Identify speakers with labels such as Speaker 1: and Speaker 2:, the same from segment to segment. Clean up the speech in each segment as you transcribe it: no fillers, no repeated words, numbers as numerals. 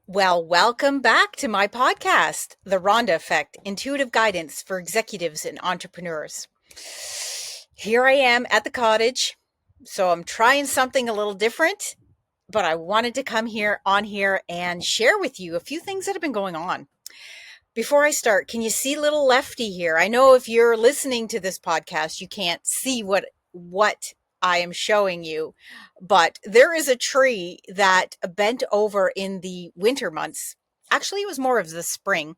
Speaker 1: Well, welcome back to my podcast, The Rhonda Effect, Intuitive Guidance for Executives and Entrepreneurs. Here I am at the cottage. So I'm trying something a little different, but I wanted to come here and share with you a few things that have been going on. Before I start, can you see little Lefty here? I know if you're listening to this podcast, you can't see what I am showing you, but there is a tree that bent over in the winter months. Actually, it was more of the spring,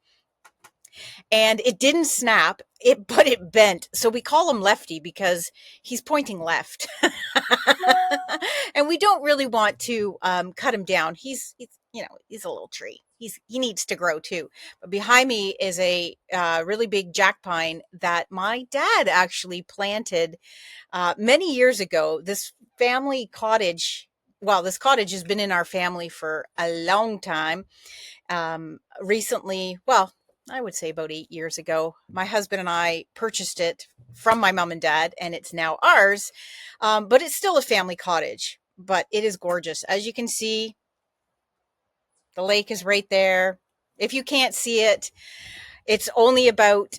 Speaker 1: and it didn't snap, but it bent. So we call him Lefty because he's pointing left. And we don't really want to cut him down. He's a little tree. He needs to grow too. But behind me is a really big jack pine that my dad actually planted many years ago. This family cottage. Well, this cottage has been in our family for a long time. Recently, well, I would say about 8 years ago, my husband and I purchased it from my mom and dad, and it's now ours. But it's still a family cottage, but it is gorgeous. As you can see, the lake is right there. If you can't see it, it's only about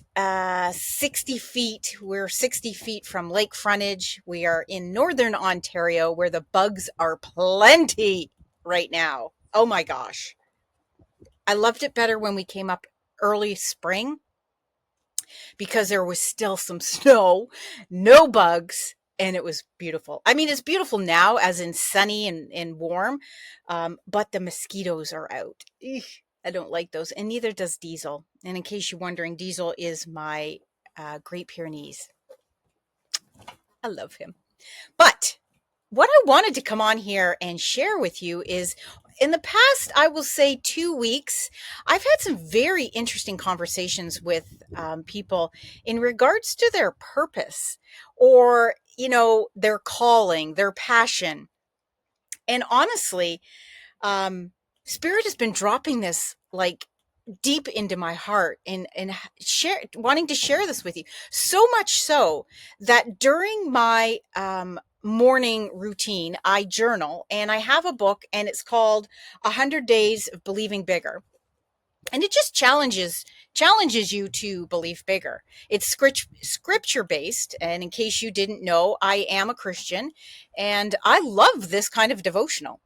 Speaker 1: 60 feet. We're 60 feet from lake frontage. We are in northern Ontario where the bugs are plenty right now. Oh my gosh. I loved it better when we came up early spring because there was still some snow, no bugs, and it was beautiful. I mean, it's beautiful now, as in sunny and warm, but the mosquitoes are out. Eugh, I don't like those, and neither does Diesel. And in case you're wondering, Diesel is my Great Pyrenees. I love him. But what I wanted to come on here and share with you is in the past, I will say 2 weeks, I've had some very interesting conversations with people in regards to their purpose or, their calling, their passion. And honestly, um, Spirit has been dropping this like deep into my heart and wanting to share this with you. So much so that during my morning routine, I journal and I have a book and it's called 100 Days of Believing Bigger. And it just challenges you to believe bigger. It's scripture based. And in case you didn't know, I am a Christian and I love this kind of devotional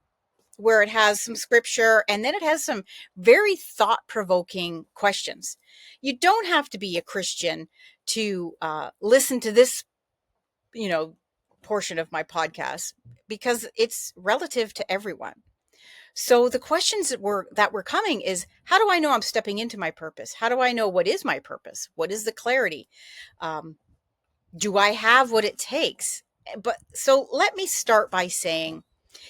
Speaker 1: where it has some scripture and then it has some very thought provoking questions. You don't have to be a Christian to listen to this, you know, portion of my podcast because it's relative to everyone. So the questions that were coming is, how do I know I'm stepping into my purpose? How do I know what is my purpose? What is the clarity? Um, do I have what it takes? But so let me start by saying,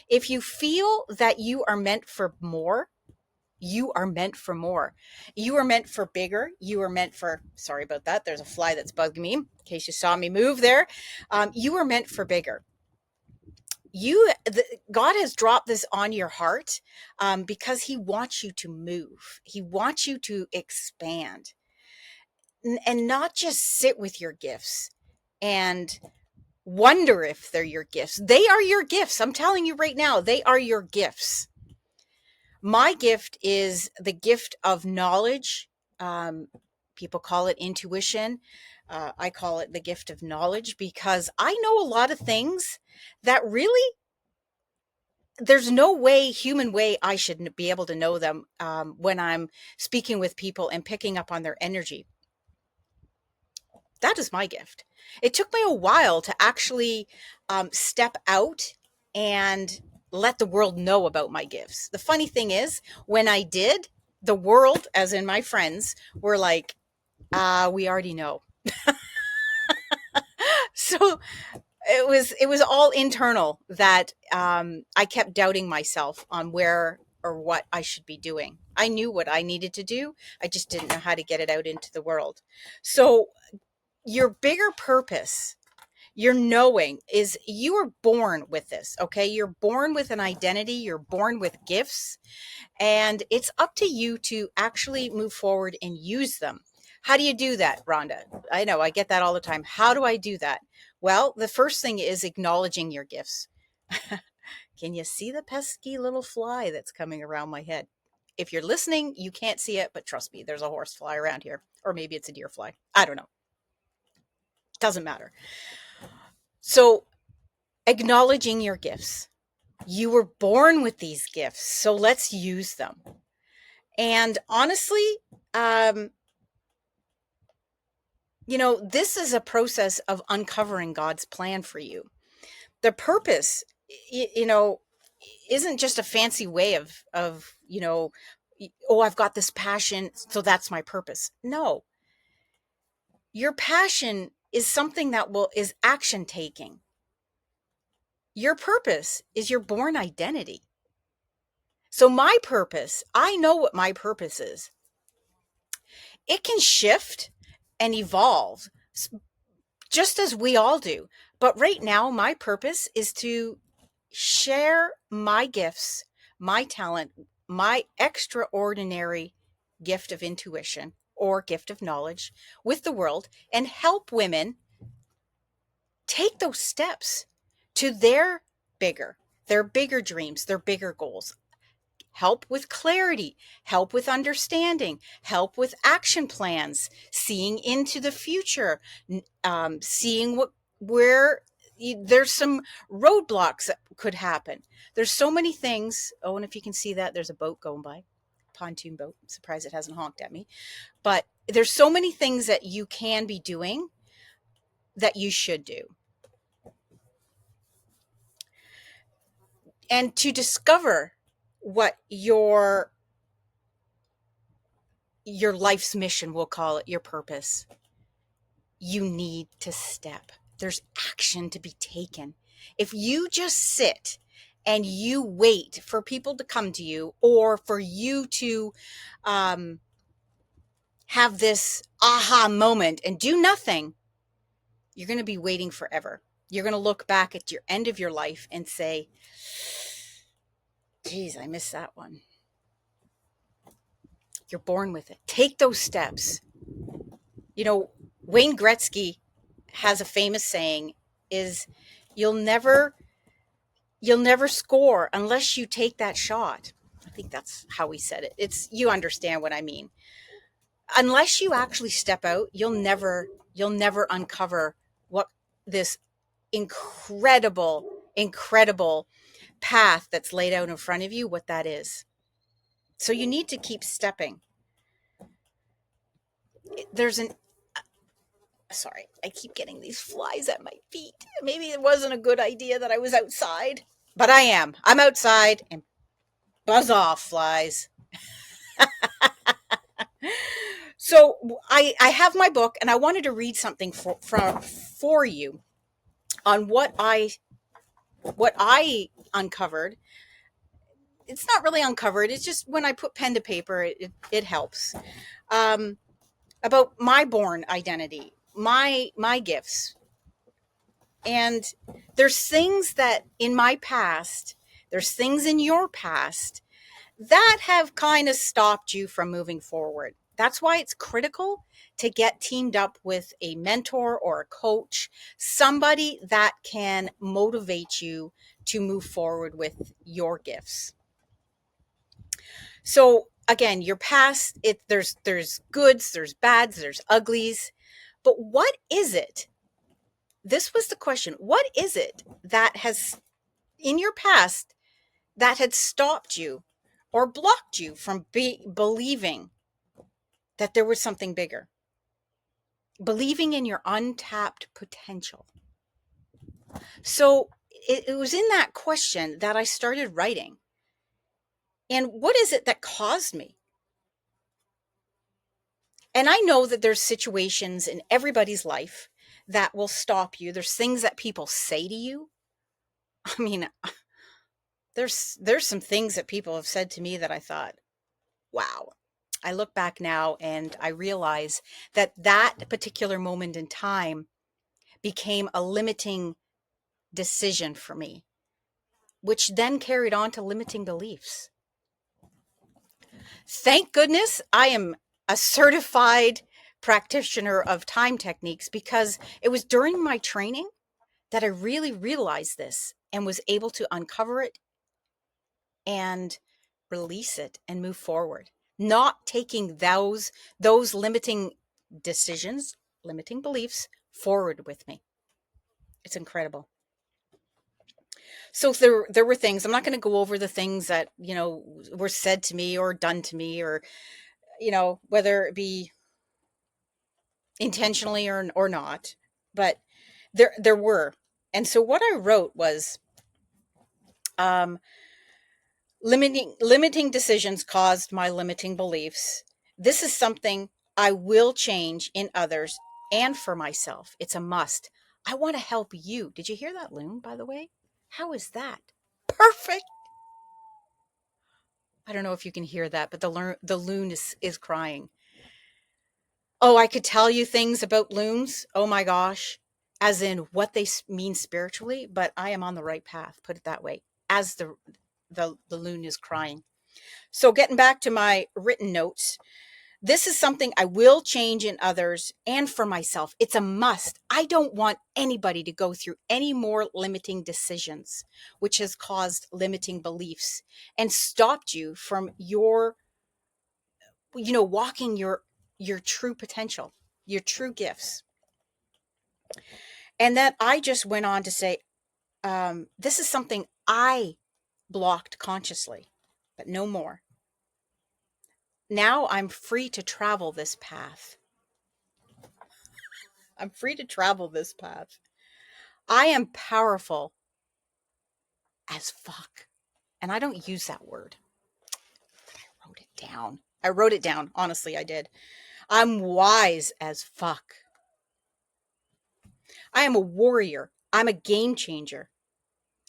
Speaker 1: if you feel that you are meant for more, you are meant for more. You are meant for bigger. You are meant for, sorry about that. There's a fly that's bugging me in case you saw me move there. You are meant for bigger. God has dropped this on your heart because he wants you to move. He wants you to expand and not just sit with your gifts and wonder if they're your gifts. They are your gifts. I'm telling you right now, they are your gifts. My gift is the gift of knowledge. Um, People call it intuition. I call it the gift of knowledge because I know a lot of things that really, there's no way, human way, I should be able to know them when I'm speaking with people and picking up on their energy. That is my gift. It took me a while to actually step out and let the world know about my gifts. The funny thing is, when I did, the world, as in my friends, were like, we already know. So it was all internal that I kept doubting myself on where or what I should be doing. I knew what I needed to do. I just didn't know how to get it out into the world. So your bigger purpose, your knowing, is you were born with this, okay? You're born with an identity, you're born with gifts, and it's up to you to actually move forward and use them. How do you do that, Rhonda? I know I get that all the time. How do I do that? Well, the first thing is acknowledging your gifts. Can you see the pesky little fly that's coming around my head? If you're listening, you can't see it, but trust me, there's a horse fly around here. Or maybe it's a deer fly. I don't know. Doesn't matter. So acknowledging your gifts. You were born with these gifts, so let's use them. And honestly, um, this is a process of uncovering God's plan for you. The purpose, isn't just a fancy way of, oh, I've got this passion, so that's my purpose. No, your passion is something is action taking. Your purpose is your born identity. So my purpose, I know what my purpose is. It can shift and evolve just as we all do. But right now, my purpose is to share my gifts, my talent, my extraordinary gift of intuition or gift of knowledge with the world and help women take those steps to their bigger dreams, their bigger goals. Help with clarity, help with understanding, help with action plans, seeing into the future, seeing where there's some roadblocks that could happen. There's so many things. Oh, and if you can see that, there's a boat going by, pontoon boat. I'm surprised it hasn't honked at me. But there's so many things that you can be doing that you should do. And to discover what your life's mission, we'll call it, your purpose, you need to step. There's action to be taken. If you just sit and you wait for people to come to you or for you to have this aha moment and do nothing, you're going to be waiting forever. You're going to look back at your end of your life and say, geez, I missed that one. You're born with it. Take those steps. Wayne Gretzky has a famous saying is you'll never score unless you take that shot. I think that's how he said it. You understand what I mean. Unless you actually step out, you'll never uncover what this incredible path that's laid out in front of you, what that is. So you need to keep stepping. Sorry, I keep getting these flies at my feet. Maybe it wasn't a good idea that I was outside, but I am. I'm outside and buzz off, flies. So I have my book and I wanted to read something for you on what I uncovered. It's not really uncovered. It's just when I put pen to paper, it helps. About my born identity, my gifts. And there's things that in my past, there's things in your past that have kind of stopped you from moving forward. That's why it's critical to get teamed up with a mentor or a coach, somebody that can motivate you to move forward with your gifts. So again, your past, there's goods, there's bads, there's uglies, but what is it? This was the question. What is it that has in your past that had stopped you or blocked you from believing that there was something bigger? Believing in your untapped potential. So it was in that question that I started writing. And what is it that caused me? And I know that there's situations in everybody's life that will stop you. There's things that people say to you. I mean, there's some things that people have said to me that I thought, wow. I look back now and I realize that particular moment in time became a limiting decision for me, which then carried on to limiting beliefs. Thank goodness I am a certified practitioner of time techniques, because it was during my training that I really realized this and was able to uncover it and release it and move forward. Not taking those limiting decisions, limiting beliefs forward with me. It's incredible. So there were things, I'm not going to go over the things that, were said to me or done to me, or, whether it be intentionally or not, but there were. And so what I wrote was, um, limiting decisions caused my limiting beliefs. This is something I will change in others and for myself. It's a must. I want to help you. Did you hear that loon, by the way? How is that? Perfect. I don't know if you can hear that, but the loon is crying. Oh, I could tell you things about loons. Oh my gosh. As in what they mean spiritually, but I am on the right path, put it that way, as the loon is crying. So getting back to my written notes, this is something I will change in others and for myself. It's a must. I don't want anybody to go through any more limiting decisions, which has caused limiting beliefs and stopped you from walking your true potential, your true gifts. And then I just went on to say, this is something I blocked consciously, but no more. Now I'm free to travel this path. I'm free to travel this path. I am powerful as fuck. And I don't use that word. I wrote it down. I wrote it down. Honestly, I did. I'm wise as fuck. I am a warrior. I'm a game changer.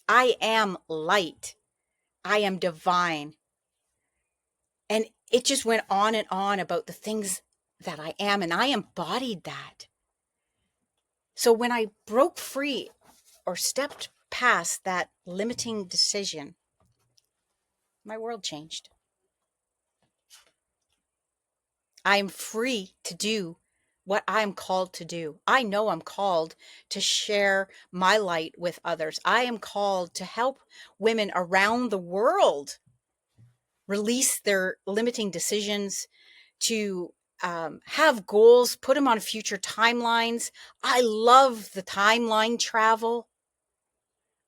Speaker 1: I am light. I am divine. And it just went on and on about the things that I am. And I embodied that. So when I broke free or stepped past that limiting decision, my world changed. I am free to do what I'm called to do. I know I'm called to share my light with others. I am called to help women around the world release their limiting decisions, to have goals, put them on future timelines. I love the timeline travel.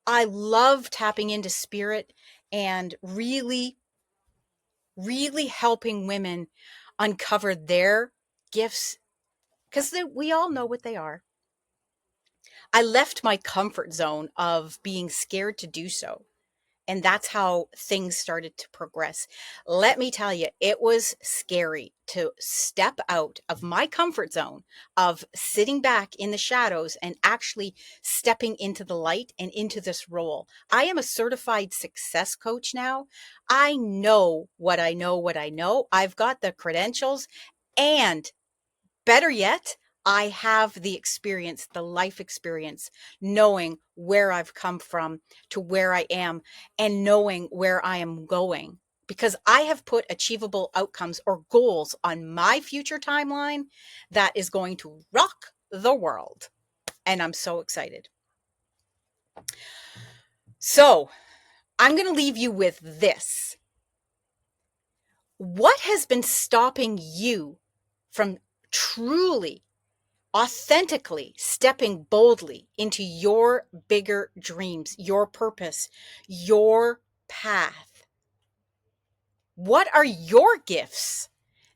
Speaker 1: I love tapping into spirit and really, really helping women uncover their gifts, because we all know what they are. I left my comfort zone of being scared to do so. And that's how things started to progress. Let me tell you, it was scary to step out of my comfort zone of sitting back in the shadows and actually stepping into the light and into this role. I am a certified success coach now. I know what I know, what I know. I've got the credentials, and better yet, I have the experience, the life experience, knowing where I've come from to where I am and knowing where I am going, because I have put achievable outcomes or goals on my future timeline that is going to rock the world. And I'm so excited. So I'm going to leave you with this. What has been stopping you from truly authentically stepping boldly into your bigger dreams, your purpose, your path? What are your gifts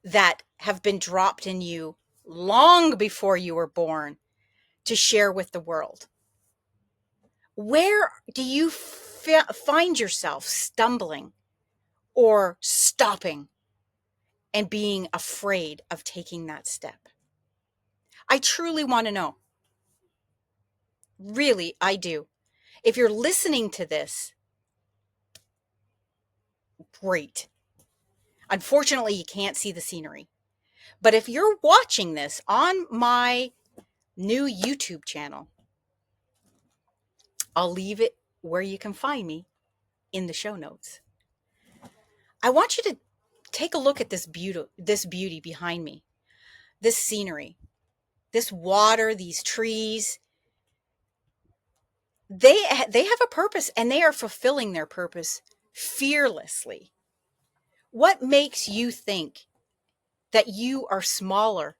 Speaker 1: that have been dropped in you long before you were born to share with the world? Where do you find yourself stumbling or stopping and being afraid of taking that step? I truly want to know. Really, I do. If you're listening to this, great. Unfortunately, you can't see the scenery. But if you're watching this on my new YouTube channel, I'll leave it where you can find me in the show notes. I want you to take a look at this beauty behind me, this scenery, this water, these trees. They have a purpose, and they are fulfilling their purpose fearlessly. What makes you think that you are smaller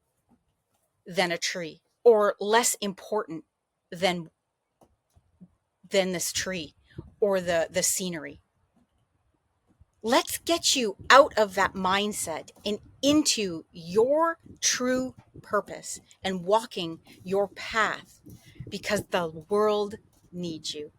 Speaker 1: than a tree or less important than this tree or the scenery? Let's get you out of that mindset and into your true purpose and walking your path, because the world needs you.